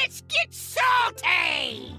Let's get salty! Hey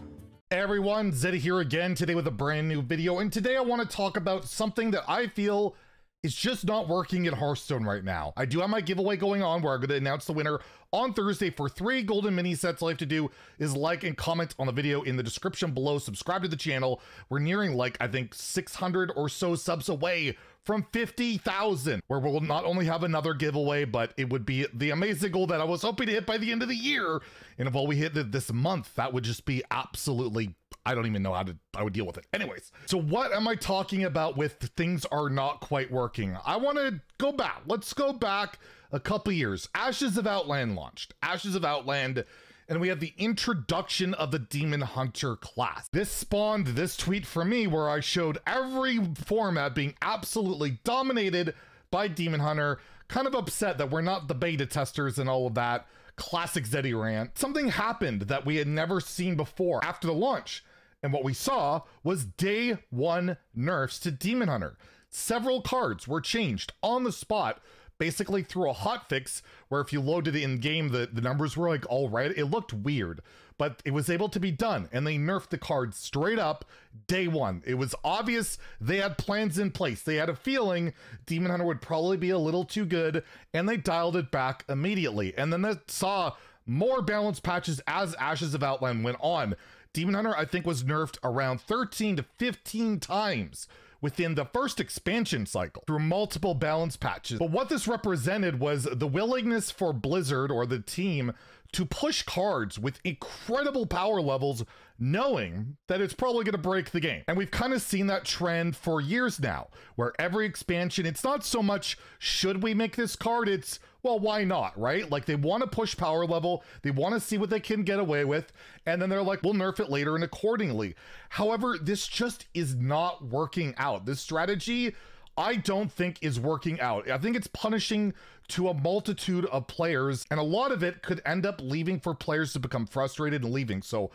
everyone, Zeddy here again today with a brand new video, and today I want to talk about something that I feel is just not working in Hearthstone right now. I do have my giveaway going on where I'm going to announce the winner on Thursday for 3 golden mini sets. All you have to do is like and comment on the video in the description below, subscribe to the channel. We're nearing like, I think 600 or so subs away from 50,000, where we'll not only have another giveaway, but it would be the amazing goal that I was hoping to hit by the end of the year. And if all we hit it this month, that would just be absolutely, I don't even know how I would deal with it. Anyways, so what am I talking about with things are not quite working? I want to go back. Let's go back a couple years. Ashes of Outland launched. Ashes of Outland, and we had the introduction of the Demon Hunter class. This spawned this tweet from me where I showed every format being absolutely dominated by Demon Hunter, kind of upset that we're not the beta testers and all of that. Classic Zeddy rant. Something happened that we had never seen before after the launch, and what we saw was day one nerfs to Demon Hunter. Several cards were changed on the spot, basically through a hotfix where if you loaded it in game, the numbers were like all right. It looked weird, but it was able to be done, and they nerfed the cards straight up day one. It was obvious they had plans in place. They had a feeling Demon Hunter would probably be a little too good, and they dialed it back immediately. And then they saw more balance patches as Ashes of Outland went on. Demon Hunter, I think, was nerfed around 13 to 15 times within the first expansion cycle through multiple balance patches. But what this represented was the willingness for Blizzard or the team to push cards with incredible power levels, knowing that it's probably going to break the game. And we've kind of seen that trend for years now, where every expansion, it's not so much, should we make this card? It's, well, why not, right? Like, they want to push power level, they want to see what they can get away with, and then they're like, we'll nerf it later and accordingly. However, this just is not working out. This strategy, I don't think is working out. I think it's punishing to a multitude of players, and a lot of it could end up leaving for players to become frustrated and leaving. So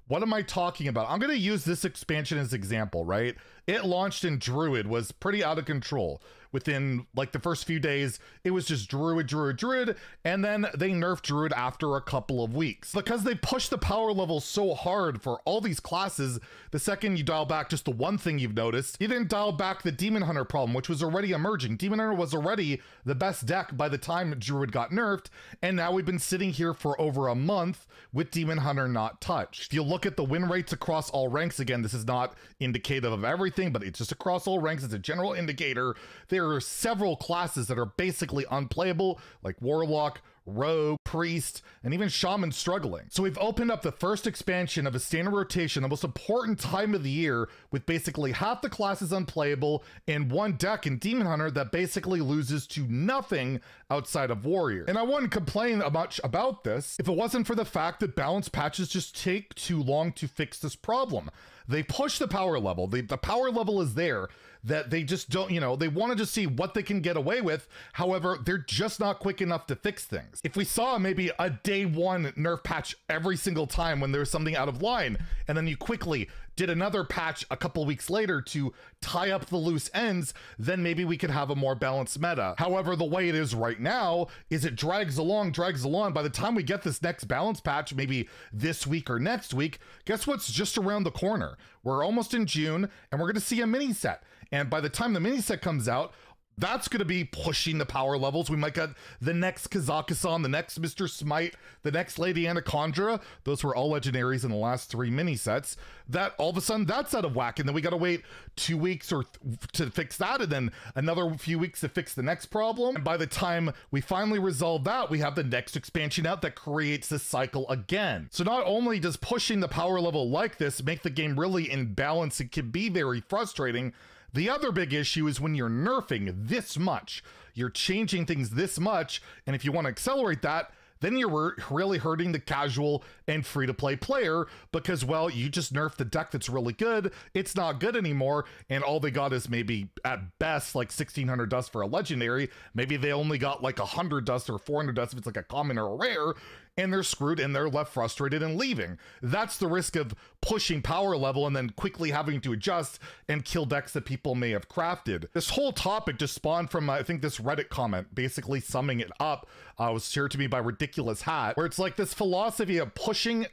what am I talking about? I'm going to use this expansion as example, right? It launched in Druid, was pretty out of control. Within like the first few days, it was just Druid, and then they nerfed Druid after a couple of weeks. Because they pushed the power level so hard for all these classes, the second you dial back just the one thing you've noticed, you didn't dial back the Demon Hunter problem, which was already emerging. Demon Hunter was already the best deck by the time Druid got nerfed, and now we've been sitting here for over a month with Demon Hunter not touched. If you look at the win rates across all ranks, again, this is not indicative of everything, but it's just across all ranks. It's a general indicator. There are several classes that are basically unplayable, like Warlock, Rogue, Priest, and even Shaman struggling. So we've opened up the first expansion of a standard rotation, the most important time of the year, with basically half the classes unplayable and one deck in Demon Hunter that basically loses to nothing outside of Warrior. And I wouldn't complain much about this if it wasn't for the fact that balance patches just take too long to fix this problem. They push the power level. The power level is there, that they just don't, you know, they want to just see what they can get away with. However, they're just not quick enough to fix things. If we saw maybe a day one nerf patch every single time when there's something out of line, and then you quickly did another patch a couple weeks later to tie up the loose ends, then maybe we could have a more balanced meta. However, the way it is right now is it drags along. By the time we get this next balance patch, maybe this week or next week, guess what's just around the corner? We're almost in June, and we're going to see a mini set. And by the time the mini set comes out, that's going to be pushing the power levels. We might get the next Kazakusan, the next Mr. Smite, the next Lady Anacondra. Those were all legendaries in the last 3 mini sets. That all of a sudden that's out of whack. And then we got to wait 2 weeks to fix that. And then another few weeks to fix the next problem. And by the time we finally resolve that, we have the next expansion out that creates this cycle again. So not only does pushing the power level like this make the game really imbalanced, it can be very frustrating. The other big issue is when you're nerfing this much, you're changing things this much, and if you want to accelerate that, then you're really hurting the casual and free-to-play player because, well, you just nerfed the deck that's really good, it's not good anymore, and all they got is maybe, at best, like 1,600 dust for a legendary. Maybe they only got like 100 dust or 400 dust if it's like a common or a rare, and they're screwed and they're left frustrated and leaving. That's the risk of pushing power level and then quickly having to adjust and kill decks that people may have crafted. This whole topic just spawned from, I think, this Reddit comment, basically summing it up. Was shared to me by Ridiculous Hat, where it's like this philosophy of pushing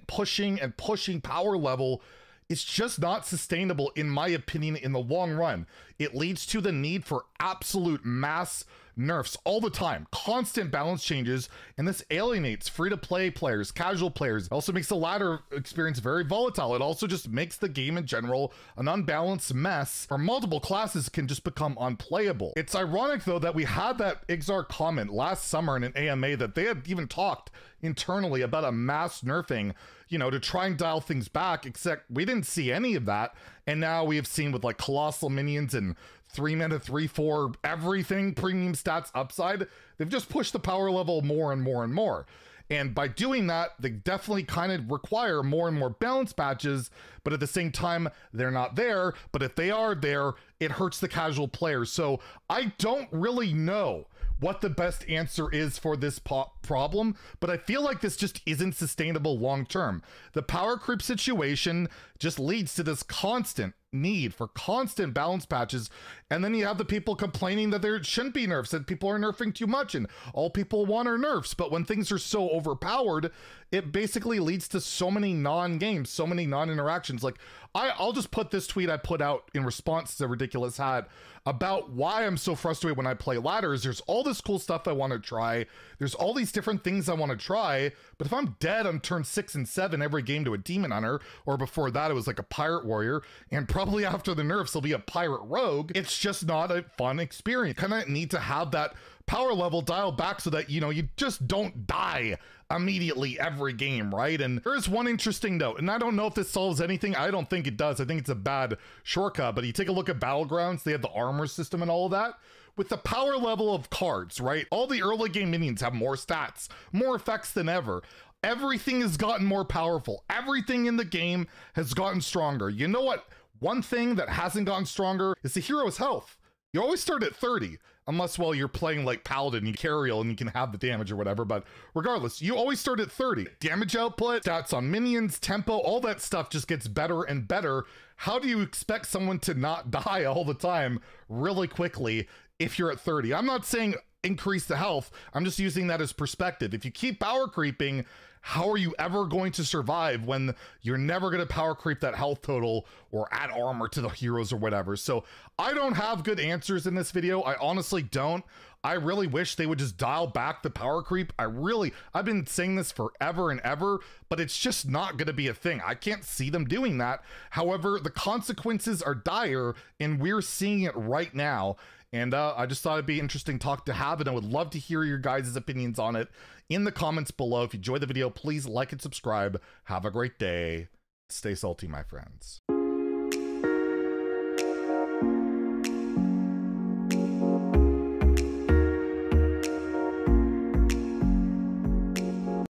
power level. It's just not sustainable, in my opinion, in the long run. It leads to the need for absolute mass nerfs all the time, constant balance changes, and this alienates free-to-play players, casual players. It also makes the ladder experience very volatile. It also just makes the game in general an unbalanced mess where multiple classes can just become unplayable. It's ironic, though, that we had that Ixar comment last summer in an AMA that they had even talked internally about a mass nerfing, you know, to try and dial things back, except we didn't see any of that. And now we have seen with like colossal minions and 3-mana 3/4 everything premium stats upside, they've just pushed the power level more and more and more. And by doing that, they definitely kind of require more and more balance patches, but at the same time, they're not there. But if they are there, it hurts the casual player. So I don't really know what the best answer is for this problem, but I feel like this just isn't sustainable long term. The power creep situation just leads to this constant need for constant balance patches, and then you have the people complaining that there shouldn't be nerfs, that people are nerfing too much and all people want are nerfs. But when things are so overpowered, it basically leads to so many non-games, so many non-interactions. Like I'll just put this tweet I put out in response to Ridiculous Hat about why I'm so frustrated when I play ladders. There's all this cool stuff I want to try. There's all these different things I want to try, but if I'm dead on turn 6 and 7 every game to a demon hunter, or before that it was like a pirate warrior, and probably after the nerfs there'll be a pirate rogue, it's just not a fun experience. Kind of need to have that power level dialed back so that, you know, you just don't die immediately every game, right? And there's one interesting note, and I don't know if this solves anything. I don't think it does. I think it's a bad shortcut, but you take a look at Battlegrounds, they have the armor system and all of that. With the power level of cards, right? All the early game minions have more stats, more effects than ever. Everything has gotten more powerful. Everything in the game has gotten stronger. You know what? One thing that hasn't gotten stronger is the hero's health. You always start at 30, unless, well, you're playing like Paladin, you carriel and you can have the damage or whatever, but regardless, you always start at 30. Damage output, stats on minions, tempo, all that stuff just gets better and better. How do you expect someone to not die all the time really quickly if you're at 30? I'm not saying increase the health, I'm just using that as perspective. If you keep power creeping, how are you ever going to survive when you're never going to power creep that health total or add armor to the heroes or whatever? So I don't have good answers in this video. I honestly don't. I really wish they would just dial back the power creep. I've been saying this forever and ever, but it's just not going to be a thing. I can't see them doing that. However, the consequences are dire, and we're seeing it right now. And I just thought it'd be interesting talk to have, and I would love to hear your guys' opinions on it in the comments below. If you enjoyed the video, please like and subscribe. Have a great day. Stay salty, my friends.